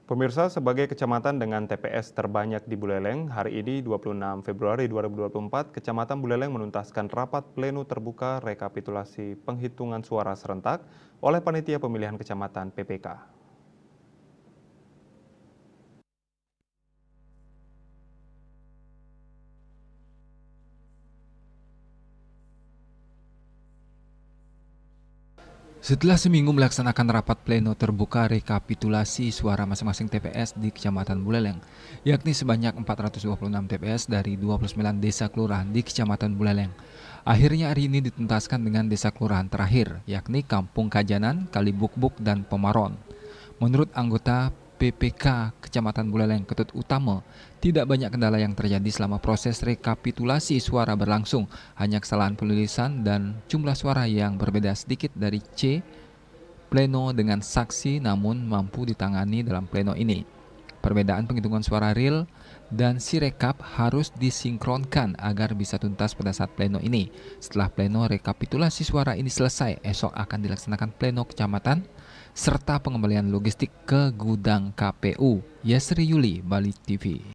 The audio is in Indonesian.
Pemirsa, sebagai kecamatan dengan TPS terbanyak di Buleleng, hari ini 26 Februari 2024, Kecamatan Buleleng menuntaskan rapat pleno terbuka rekapitulasi penghitungan suara serentak oleh Panitia Pemilihan Kecamatan PPK. Setelah seminggu melaksanakan rapat pleno terbuka rekapitulasi suara masing-masing TPS di Kecamatan Buleleng, yakni sebanyak 426 TPS dari 29 desa kelurahan di Kecamatan Buleleng. Akhirnya hari ini dituntaskan dengan desa kelurahan terakhir, yakni Kampung Kajanan, Kalibukbuk, dan Pemaron. Menurut anggota PPK Kecamatan Buleleng Ketut Utama, tidak banyak kendala yang terjadi selama proses rekapitulasi suara berlangsung, hanya kesalahan penulisan dan jumlah suara yang berbeda sedikit dari C pleno dengan saksi namun mampu ditangani dalam pleno ini. Perbedaan penghitungan suara real dan sirekap harus disinkronkan agar bisa tuntas pada saat pleno ini. Setelah pleno rekapitulasi suara ini selesai, esok akan dilaksanakan pleno kecamatan serta pengembalian logistik ke gudang KPU. Yasri Yuli, Bali TV.